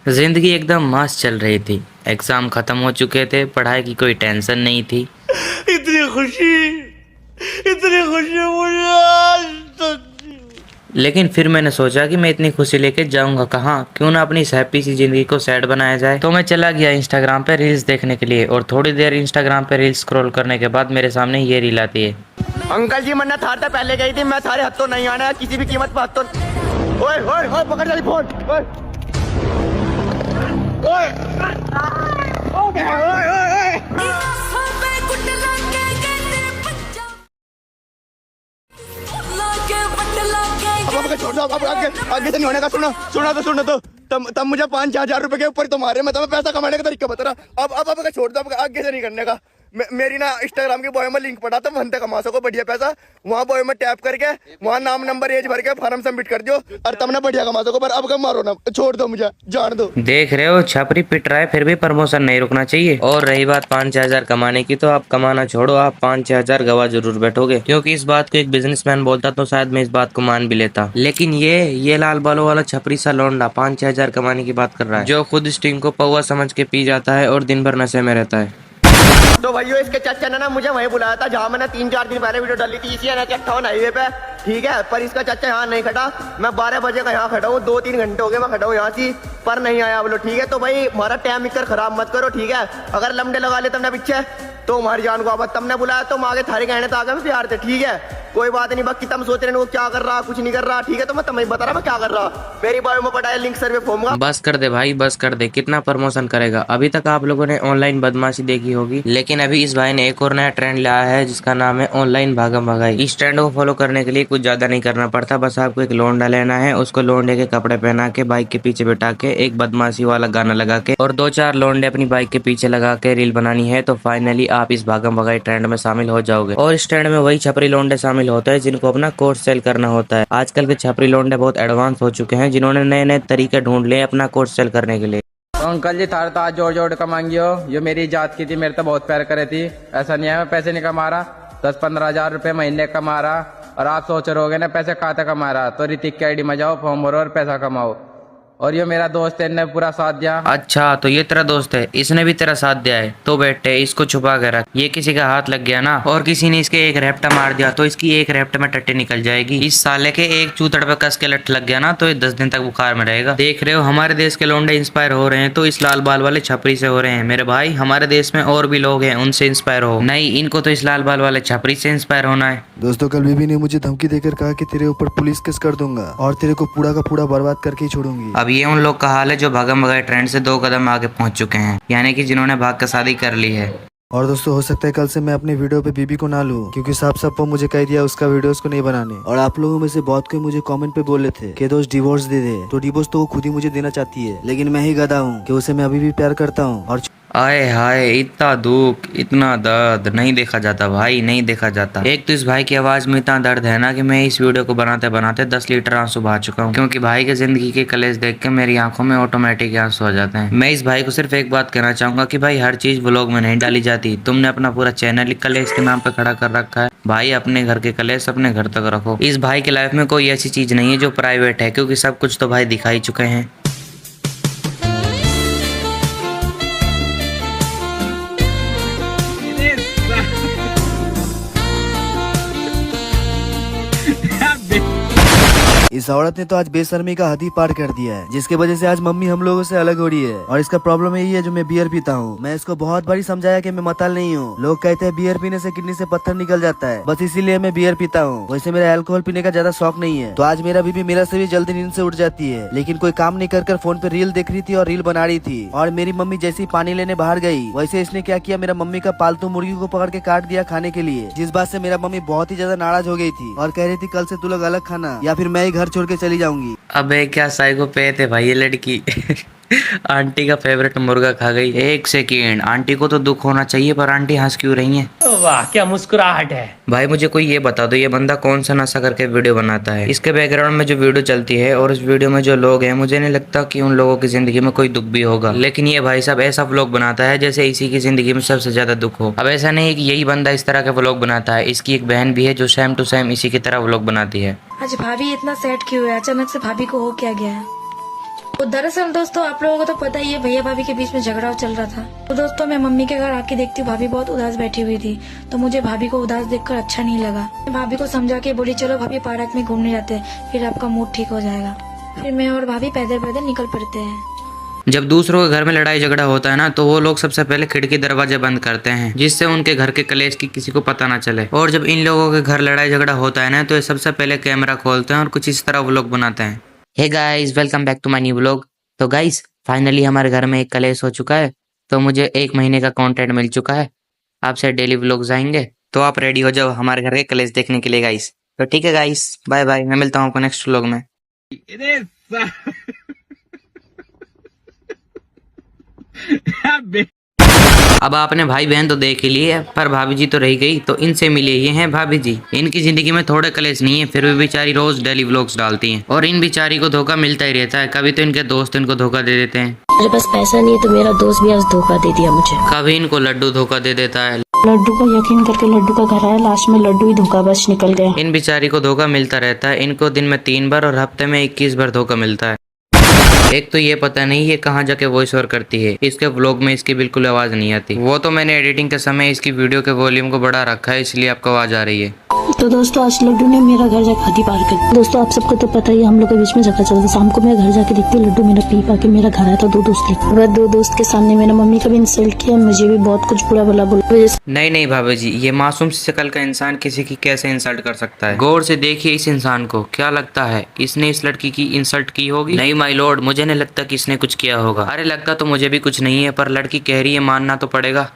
जिंदगी एकदम मस्त चल रही थी। एग्जाम खत्म हो चुके थे, पढ़ाई की कोई टेंशन नहीं थी। इतनी खुशी, इतनी खुशी मुझे आज तक। लेकिन फिर मैंने सोचा कि मैं इतनी खुशी लेके जाऊंगा कहाँ, क्यों ना अपनी इस हैप्पी सी जिंदगी को सैड बनाया जाए। तो मैं चला गया इंस्टाग्राम पे रील्स देखने के लिए, और थोड़ी देर इंस्टाग्राम पे रील्स स्क्रॉल करने के बाद मेरे सामने ये रील आती है। अंकल जी मन्ना थार पहले गई थी, मैं थारे हत्थों नहीं आना है किसी भी कीमत पर हत्थों। ओए ओए ओए पकड़ जल्दी फोन। ओए ओए ओए ओए ओए अब छोड़ दो, अब आगे आगे से नहीं होने का। सुनो तो तब मुझे 5,000 रुपए के ऊपर तुम्हारे मैं तुम्हें पैसा कमाने का तरीका बता रहा। अब छोड़ दो, अब आगे से नहीं करने का। मेरी ना इंस्टाग्राम की बॉय में लिंक पड़ा था, वहां तक कमा सको बढ़िया पैसा। वहाँ बॉय में टैप करके वहाँ नाम नंबर एज भर के फॉर्म सबमिट कर दो और तब ना बढ़िया कमा सको। पर अब कब मारो ना, छोड़ दो मुझे, जान दो। देख रहे हो छपरी पिट रहा है, फिर भी प्रमोशन नहीं रुकना चाहिए। और रही बात 5,000 कमाने की, तो आप कमाना छोड़ो, आप 5,000 गवा जरूर बैठोगे। क्योंकि इस बात को एक बिजनेसमैन बोलता तो शायद मैं इस बात को मान भी लेता। लेकिन ये लाल बालों वाला छपरी सा लौंडा 5,000 कमाने की बात कर रहा है, जो खुद स्टिंग को पौवा समझ के पी जाता है और दिन भर नशे में रहता है। तो भाइयों इसके चाचा ने ना मुझे वहीं बुलाया था जहाँ मैंने 3-4 दिन पहले वीडियो डाली थी, इसी NH58 हाईवे पे, ठीक है। पर इसका चाचा यहाँ नहीं खड़ा। मैं 12 बजे का यहाँ खड़ा हूँ, 2-3 घंटे हो गए मैं खड़ा हूँ यहाँ से, पर नहीं आया बोलो, ठीक है। तो भाई हमारा टाइम इकर खराब मत करो, ठीक है। अगर लमडे लगा ले तुमने पीछे तो हमारी जान को आबाद। तुमने बुलाया तो हम आगे थारे कहने तो आगे में प्यार थे, ठीक है। कोई बात नहीं, बाकी तुम सोच रहे हो क्या कर रहा, कुछ नहीं कर रहा, ठीक है। तो मैं तुम्हें बता रहा मैं क्या कर रहा। मेरी बायो में पढ़ाया लिंक सर्वे फॉर्म का। बस कर दे भाई, बस कर दे, कितना प्रमोशन करेगा। अभी तक आप लोगों ने ऑनलाइन बदमाशी देखी होगी, लेकिन अभी इस भाई ने एक और नया ट्रेंड लाया है जिसका नाम है ऑनलाइन भागम भगाई। इस ट्रेंड को फॉलो करने के लिए कुछ ज्यादा नहीं करना पड़ता, बस आपको एक लोंडा लेना है, उसको लोंडे के कपड़े पहना के बाइक के पीछे बैठा के एक बदमाशी वाला गाना लगा के और 2-4 लोंडे अपनी बाइक के पीछे लगा के रील बनानी है। तो फाइनली आप इस भागम भगाई ट्रेंड में शामिल हो जाओगे। और इस ट्रेंड में वही छपरी लोंडे शामिल होते हैं जिनको अपना कोर्स सेल करना होता है। आजकल के छपरी लोंडे बहुत एडवांस हो चुके हैं, जिन्होंने नए नए तरीके ढूंढ लिए अपना कोर्स सेल करने के लिए। तो अंकल जी थार तो आज जोड़ जोड़ का मांगियो, ये मेरी जात की थी, मेरे तो बहुत प्यार करे थी। ऐसा नहीं है मैं पैसे नहीं कमा रहा, 10-15 हजार रुपए महीने कमा रहा। और आप सोच रहे होगे ना पैसे कहाँ तक कमा रहा, तो ऋतिक के आईडी में जाओ, फॉर्म भरो और पैसा कमाओ। और ये मेरा दोस्त है, इन्हें पूरा साथ दिया। अच्छा, तो ये तेरा दोस्त है, इसने भी तेरा साथ दिया है। तो बेटे इसको छुपा के रख, ये किसी का हाथ लग गया ना और किसी ने इसके एक रेप्टा मार दिया तो इसकी एक रेप्ट में टट्टी निकल जाएगी। इस साले के एक चूतड़ पे कस के लट लग गया ना तो ये 10 दिन तक बुखार में रहेगा। देख रहे हो हमारे देश के लोंडे इंस्पायर हो रहे हैं तो इस लाल बाल वाले छपरी से हो रहे हैं। मेरे भाई हमारे देश में और भी लोग हैं, उनसे इंस्पायर हो। नहीं, इनको तो इस लाल बाल वाले छपरी से इंस्पायर होना है। दोस्तों कल बीबी ने मुझे धमकी देकर कहा कि तेरे ऊपर पुलिस केस कर दूंगा और तेरे को पूरा का पूरा बर्बाद करके ही छोड़ूंगी। अब ये उन लोग का हाल है जो भागम भगाई ट्रेंड से 2 कदम आगे पहुंच चुके हैं, यानी कि जिन्होंने भाग कर शादी कर ली है। और दोस्तों हो सकता है कल से मैं अपनी वीडियो पे बीबी को ना लूं, क्योंकि साफ साफ वो मुझे कह दिया उसका वीडियोस को नहीं बनाने। और आप लोगों में से बहुत कोई मुझे कमेंट पे बोले थे कि दोस्त डिवोर्स दे दे, तो डिवोर्स तो वो खुद ही मुझे देना चाहती है, लेकिन मैं ही गधा हूँ कि उसे मैं अभी भी प्यार करता हूँ। और आए हाय, इतना दुख, इतना दर्द नहीं देखा जाता भाई, नहीं देखा जाता। एक तो इस भाई की आवाज में इतना दर्द है ना कि मैं इस वीडियो को बनाते बनाते 10 लीटर आंसू बहा चुका हूँ, क्योंकि भाई के जिंदगी के कलेश देख के मेरी आंखों में ऑटोमेटिक आंसू आ जाते हैं। मैं इस भाई को सिर्फ एक बात कहना चाहूंगा कि भाई हर चीज व्लॉग में नहीं डाली जाती। तुमने अपना पूरा चैनल ही कलेश के नाम पे खड़ा कर रखा है। भाई अपने घर के कलेश अपने घर तक रखो। इस भाई की लाइफ में कोई ऐसी चीज नहीं है जो प्राइवेट है, क्योंकि सब कुछ तो भाई दिखा ही चुके हैं। इस औरत ने तो आज बेशर्मी का हद ही पार कर दिया है, जिसकी वजह से आज मम्मी हम लोगों से अलग हो रही है। और इसका प्रॉब्लम यही है जो मैं बियर पीता हूँ। मैं इसको बहुत बारी समझाया कि मैं मतल नहीं हूँ। लोग कहते हैं बियर पीने से किडनी से पत्थर निकल जाता है, बस इसीलिए मैं बियर पीता हूँ। वैसे मेरा अल्कोहल पीने का ज्यादा शौक नहीं है। तो आज मेरा बीबी मेरा से भी जल्दी नींद से उठ जाती है, लेकिन कोई काम नहीं कर फोन पे रील देख रही थी और रील बना रही थी। और मेरी मम्मी जैसी पानी लेने बाहर गई, वैसे इसने क्या किया, मेरा मम्मी का पालतू मुर्गी को पकड़ के काट दिया खाने के लिए, जिस बात से मेरा मम्मी बहुत ही ज्यादा नाराज हो गई थी और कह रही थी कल से तू लोग अलग खाना या फिर मैं ही घर छोड़ के चली जाऊंगी। अबे क्या साइको पे थे भाई ये लड़की। आंटी का फेवरेट मुर्गा खा गई। एक सेकेंड, आंटी को तो दुख होना चाहिए पर आंटी हंस क्यों रही हैं? वाह क्या मुस्कुराहट है। भाई मुझे कोई ये बता दो, ये बंदा कौन सा नशा करके वीडियो बनाता है? इसके बैकग्राउंड में जो वीडियो चलती है और इस वीडियो में जो लोग हैं, मुझे नहीं लगता कि उन लोगों की जिंदगी में कोई दुख भी होगा। लेकिन ये भाई साहब ऐसा व्लॉग बनाता है जैसे इसी की जिंदगी में सबसे ज्यादा दुख हो। अब ऐसा नहीं कि यही बंदा इस तरह के व्लॉग बनाता है, इसकी एक बहन भी है जो सेम टू सेम इसी की तरह व्लॉग बनाती है। आज भाभी इतना सैड क्यों है? अचानक से भाभी को हो क्या गया है? तो दरअसल दोस्तों आप लोगों को तो पता ही है, भैया भाभी के बीच में झगड़ा चल रहा था। तो दोस्तों मैं मम्मी के घर आके देखती हूँ भाभी बहुत उदास बैठी हुई थी। तो मुझे भाभी को उदास देखकर अच्छा नहीं लगा। मैं भाभी को समझा के बोली चलो भाभी पार्क में घूमने जाते हैं, फिर आपका मूड ठीक हो जाएगा। फिर मैं और भाभी पैदल पैदल निकल पड़ते हैं। जब दूसरों के घर में लड़ाई झगड़ा होता है ना, तो वो लोग सबसे पहले खिड़की दरवाजे बंद करते हैं, जिससे उनके घर के कलेश की किसी को पता ना चले। और जब इन लोगों के घर लड़ाई झगड़ा होता है ना, तो ये सबसे पहले कैमरा खोलते हैं और कुछ इस तरह व्लॉग बनाते हैं। Hey guys, welcome back to my new vlog. तो गाइस फाइनली हमारे घर में एक कलेश हो चुका है, तो मुझे 1 महीने का कंटेंट मिल चुका है। आपसे डेली व्लॉग्स आएंगे, तो आप रेडी हो जाओ हमारे घर के कलेश देखने के लिए गाइस। तो ठीक है गाइस, बाय बाय, मैं मिलता हूँ आपको नेक्स्ट व्लॉग में। अब आपने भाई बहन तो देख ही लिए, पर भाभी जी तो रह गई, तो इनसे मिले। ये हैं भाभी जी। इनकी जिंदगी में थोड़े कलेश नहीं है, फिर भी बेचारी रोज डेली व्लॉग्स डालती हैं, और इन बेचारी को धोखा मिलता ही रहता है। कभी तो इनके दोस्त इनको धोखा दे देते हैं। मेरे पास पैसा नहीं है, तो मेरा दोस्त भी आज धोखा दे दिया मुझे। कभी इनको लड्डू धोखा दे देता है। लड्डू को यकीन करके लड्डू का घर आया, लास्ट में लड्डू ही धोखाबाज निकल गया। इन बेचारी को धोखा मिलता रहता है। इनको दिन में 3 बार और हफ्ते में 21 बार धोखा मिलता है। एक तो ये पता नहीं ये कहाँ जाके वॉइस ओवर करती है। इसके व्लॉग में इसकी बिल्कुल आवाज नहीं आती। वो तो मैंने एडिटिंग के समय इसकी वीडियो के वॉल्यूम को बढ़ा रखा है, इसलिए आपको आवाज आ रही है। तो दोस्तों आज लड्डू ने मेरा घर जाकर हाथी पार कर दिया। दोस्तों आप सबको तो पता ही है, हम लोग के बीच में झगड़ा चलता। शाम को मैं घर जाके देखती हूँ लड्डू मेरा पी पा के मेरा घर आया था 2 दोस्त लेकर। वह 2 दोस्त के सामने मेरा मम्मी का भी इंसल्ट किया, मुझे भी बहुत कुछ बुरा भला बोला। नहीं भाभी जी, ये मासूम सी शक्ल का इंसान किसी की कैसे इंसल्ट कर सकता है? गौर से देखिए इस इंसान को। क्या लगता है इसने इस लड़की की इंसल्ट की होगी? नहीं माय लॉर्ड, मुझे नहीं लगता कि इसने कुछ किया होगा। अरे लगता तो मुझे भी कुछ नहीं है, पर लड़की कह रही है, मानना तो पड़ेगा।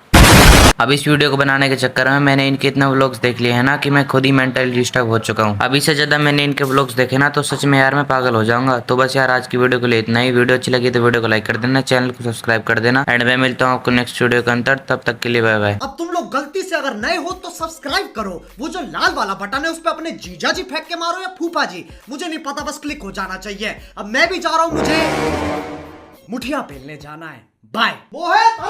अब इस वीडियो को बनाने के चक्कर में मैंने इनके इतने व्लॉग्स देख लिए हैं ना, कि मैं खुद ही मेंटली डिस्टर्ब हो चुका हूँ। अब इससे ज्यादा मैंने इनके व्लॉग्स देखे ना, तो सच में यार मैं पागल हो जाऊंगा। तो बस यार आज की वीडियो के लिए इतना ही। वीडियो अच्छी लगी तो वीडियो को लाइक कर देना, चैनल को सब्सक्राइब कर देना, एंड मैं मिलता हूँ आपको नेक्स्ट वीडियो के अंदर। तब तक के लिए बाय बाय। अब तुम लोग गलती से अगर नए हो तो सब्सक्राइब करो। वो जो लाल वाला बटन है उस पर अपने जीजा जी फेंक के मारो या फूफा जी, मुझे नहीं पता, बस क्लिक हो जाना चाहिए। अब मैं भी जा रहा हूँ, मुझे मुठिया पेलने जाना है। बाय।